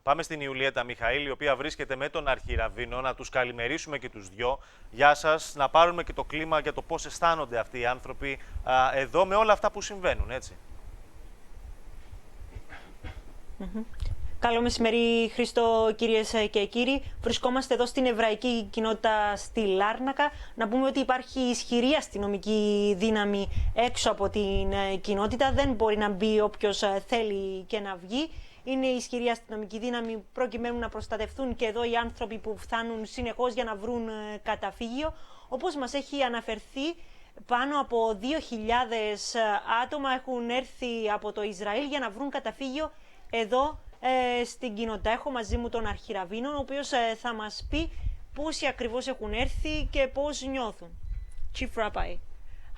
Πάμε στην Ιουλιέτα Μιχαήλ, η οποία βρίσκεται με τον Αρχιραβίνο, να τους καλημερίσουμε και τους δυο. Γεια σας, να πάρουμε και το κλίμα για το πώς αισθάνονται αυτοί οι άνθρωποι εδώ με όλα αυτά που συμβαίνουν, έτσι. Καλό μεσημέρι, Χρήστο, κυρίες και κύριοι. Βρισκόμαστε εδώ στην εβραϊκή κοινότητα στη Λάρνακα. Να πούμε ότι υπάρχει ισχυρή αστυνομική δύναμη έξω από την κοινότητα. Δεν μπορεί να μπει όποιος θέλει και να βγει. Είναι ισχυρή αστυνομική δύναμη προκειμένου να προστατευτούν και εδώ οι άνθρωποι που φτάνουν συνεχώς για να βρουν καταφύγιο. Όπως μας έχει αναφερθεί, πάνω από 2.000 άτομα έχουν έρθει από το Ισραήλ για να βρουν καταφύγιο εδώ στην κοινότητα. Έχω μαζί μου τον Αρχιραβίνο, ο οποίος θα μας πει πόσοι ακριβώς έχουν έρθει και πώς νιώθουν. Chief Rabbi,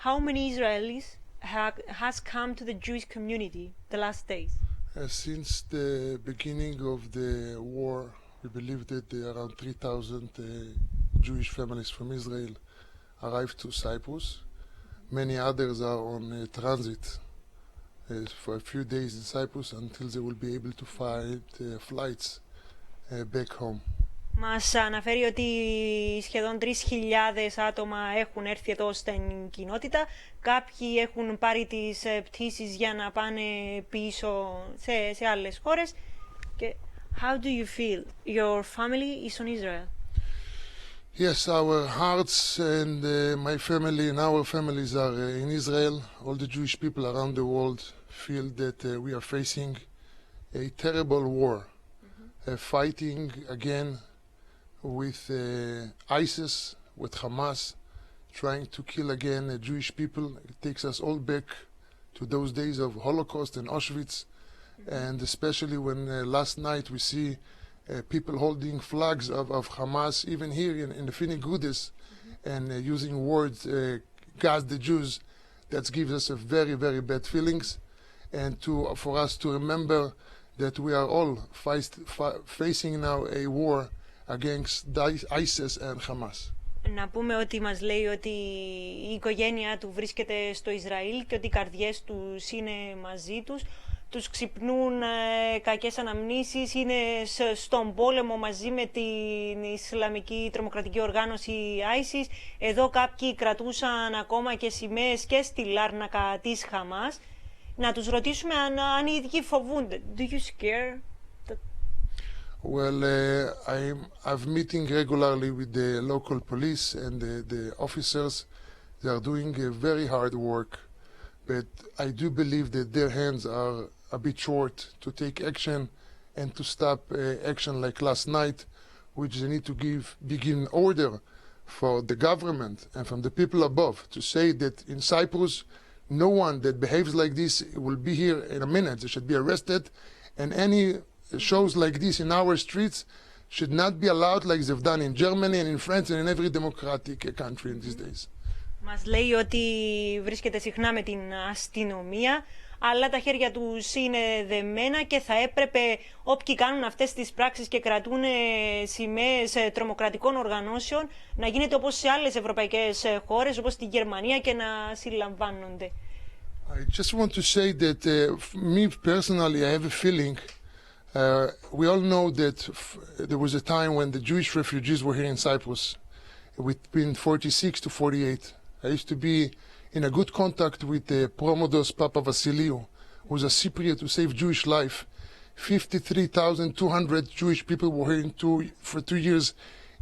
how many Israelis has come to the Jewish community the last days? Since the beginning of the war, we believe that around 3,000 Jewish families from Israel arrived to Cyprus. Many others are on transit for a few days in Cyprus until they will be able to find flights back home. Μας αναφέρει ότι σχεδόν 3.000 άτομα έχουν έρθει εδώ στην κοινότητα. Κάποιοι έχουν πάρει τις πτήσεις για να πάνε πίσω σε άλλες χώρες. Και how do you feel? Your family is on Israel. Yes, our hearts and my family and our families are in Israel. All the Jewish people around the world feel that we are facing a terrible war, fighting again with ISIS, with Hamas, trying to kill again Jewish people. It takes us all back to those days of Holocaust and Auschwitz, and especially when last night we see people holding flags of Hamas, even here in the Fini Gudes, and using words, "Gas the Jews," that gives us a very, very bad feelings, and for us to remember that we are all facing now a war against ISIS and Hamas. Να πούμε ότι μας λέει ότι η οικογένειά του βρίσκεται στο Ισραήλ και ότι οι καρδιές τους είναι μαζί τους. Τους ξυπνούν κακές αναμνήσεις, είναι στον πόλεμο μαζί με την Ισλαμική τρομοκρατική οργάνωση ISIS. Εδώ κάποιοι κρατούσαν ακόμα και σημαίες και στη Λάρνακα της Χαμάς. Να τους ρωτήσουμε αν οι ίδιοι φοβούνται. Do you scare? Well, I'm meeting regularly with the local police and the officers. They are doing a very hard work, but I do believe that their hands are a bit short to take action and to stop action like last night, which they need to begin order for the government and from the people above to say that in Cyprus, no one that behaves like this will be here in a minute. They should be arrested, and any shows like this in our streets should not be allowed like they've done in Germany and in France and in every democratic country in these days. Μας λέει ότι βρίσκεται συχνά με την αστυνομία, αλλά τα χέρια τους είναι δεμένα και θα έπρεπε όποιοι κάνουν αυτές τις πράξεις και κρατούν σημαίες τρομοκρατικών οργανώσεων να γίνεται όπως σε άλλες ευρωπαϊκές χώρες, όπως τη Γερμανία, και να συλλαμβάνονται. I just want to say that me personally, I have a feeling. We all know that there was a time when the Jewish refugees were here in Cyprus, between 46 to 48. I used to be in a good contact with Promodos Papa Vasiliou, who was a Cypriot who saved Jewish life. 53,200 Jewish people were here for 2 years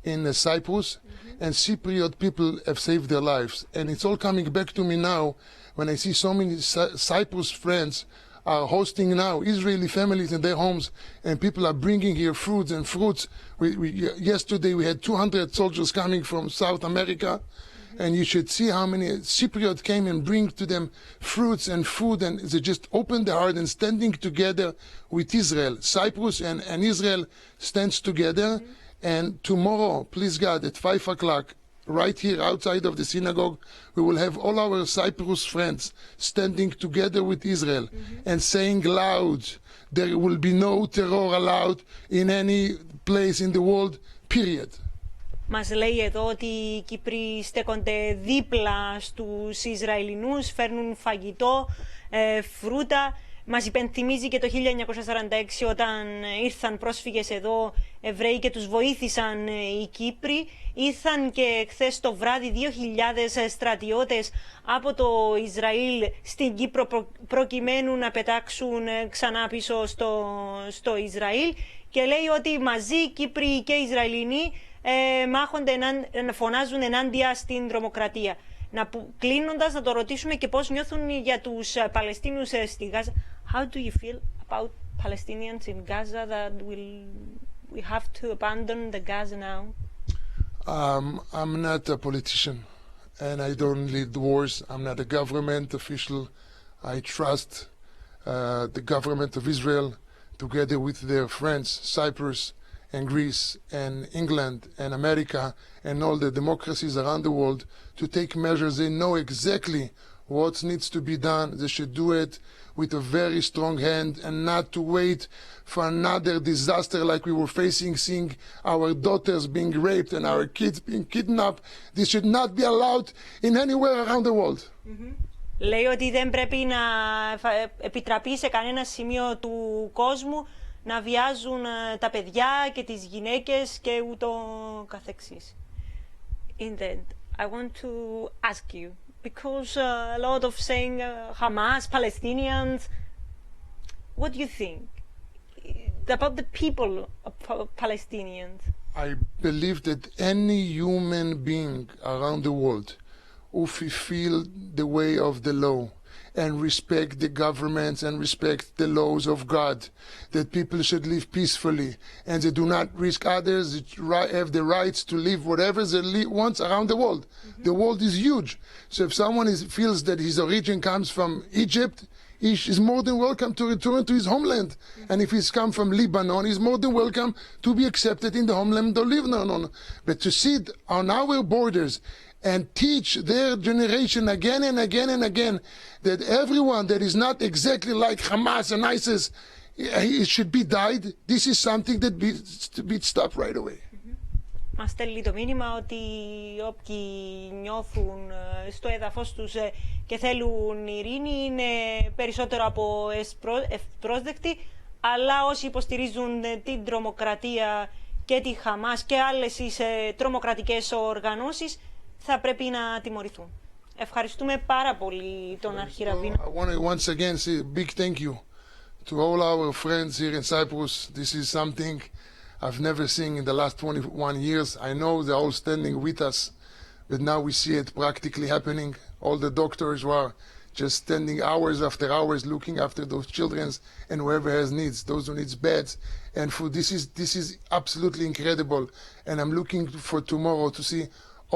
in Cyprus, and Cypriot people have saved their lives. And it's all coming back to me now when I see so many Cyprus friends are hosting now Israeli families in their homes, and people are bringing here fruits and fruits. Yesterday we had 200 soldiers coming from South America, and you should see how many Cypriot came and bring to them fruits and food, and they just opened their heart and standing together with Israel. Cyprus and Israel stands together, and tomorrow, please God, at 5 o'clock, right here outside of the synagogue, we will have all our Cyprus friends standing together with Israel and saying loud, there will be no terror allowed in any place in the world, period. Μας λέει εδώ ότι οι Κύπροι στέκονται δίπλα στους Ισραηλινούς, φέρνουν φαγητό, φρούτα. Μας υπενθυμίζει και το 1946 όταν ήρθαν πρόσφυγες εδώ Εβραίοι και τους βοήθησαν οι Κύπροι. Ήρθαν και χθες το βράδυ 2.000 στρατιώτες από το Ισραήλ στην Κύπρο προκειμένου να πετάξουν ξανά πίσω στο Ισραήλ. Και λέει ότι μαζί οι Κύπροι και οι Ισραηλινοί μάχονται, φωνάζουν ενάντια στην τρομοκρατία. Κλείνοντας, να το ρωτήσουμε και πώς νιώθουν για τους Παλαιστίνιους στη Γάζα. How do you feel about Palestinians in Gaza that we have to abandon the Gaza now? I'm not a politician and I don't lead wars. I'm not a government official. I trust the government of Israel together with their friends, Cyprus and Greece and England and America and all the democracies around the world to take measures. They know exactly what needs to be done. They should do it with a very strong hand and not to wait for another disaster like we were facing, seeing our daughters being raped and our kids being kidnapped. This should not be allowed in anywhere around the world. Λέει ότι δεν πρέπει να επιτραπεί σε κανένα σημείο του κόσμου να βιάζουν τα παιδιά και τις γυναίκες και ούτω καθεξής. In the end, I want to ask you, because a lot of saying Hamas, Palestinians, what do you think about the people of Palestinians? I believe that any human being around the world who feel the way of the law and respect the governments and respect the laws of God, that people should live peacefully and they do not risk others, they have the rights to live whatever they want around the world. The world is huge. So if someone feels that his origin comes from Egypt, he is more than welcome to return to his homeland. And if he's come from Lebanon, he's more than welcome to be accepted in the homeland of Lebanon. But to sit on our borders and teach their generation again and again and again that everyone that is not exactly like Hamas and ISIS, it should be died, this is something that needs to be stopped right away. Μας στέλνει το μήνυμα ότι όποιοι νιώθουν στο έδαφος τους και θέλουν ειρήνη είναι περισσότερο από ευπρόσδεκτοι, αλλά όσοι υποστηρίζουν την τρομοκρατία και τη Χαμάς και άλλες τρομοκρατικές οργανώσεις θα πρέπει να τιμωρηθούν. Ευχαριστούμε πάρα πολύ τον Αρχιραβίνο. I want to once again say a big thank you to all our friends here in Cyprus. This is something I've never seen in the last 21 years. I know they're all standing with us, but now we see it practically happening. All the doctors who are just standing hours after hours looking after those children and whoever has needs, those who needs beds and food. This is absolutely incredible, and I'm looking for tomorrow to see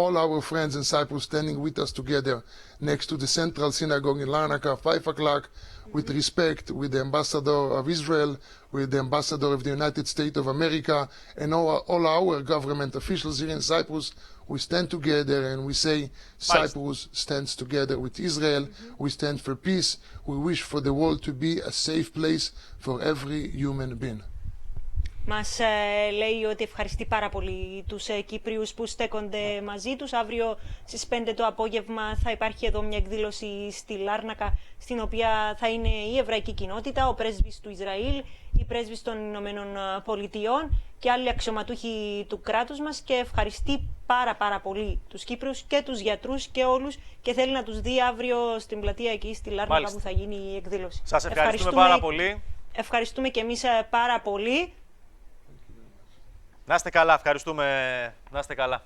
all our friends in Cyprus standing with us together next to the Central Synagogue in Larnaca, 5 o'clock, with respect, with the Ambassador of Israel, with the Ambassador of the United States of America, and all our government officials here in Cyprus. We stand together and we say Cyprus stands together with Israel. We stand for peace. We wish for the world to be a safe place for every human being. Μας λέει ότι ευχαριστεί πάρα πολύ τους Κύπριους που στέκονται μαζί τους. Αύριο στις 5 το απόγευμα θα υπάρχει εδώ μια εκδήλωση στη Λάρνακα, στην οποία θα είναι η εβραϊκή κοινότητα, ο πρέσβης του Ισραήλ, η πρέσβης των Ηνωμένων Πολιτειών και άλλοι αξιωματούχοι του κράτους μας, και ευχαριστεί πάρα πολύ τους Κύπριους και τους γιατρούς και όλους, και θέλει να τους δει αύριο στην πλατεία εκεί στη Λάρνακα. Μάλιστα, που θα γίνει η εκδήλωση. Σας ευχαριστούμε πάρα πολύ. Ευχαριστούμε και εμείς πάρα πολύ. Να είστε καλά, ευχαριστούμε. Να είστε καλά.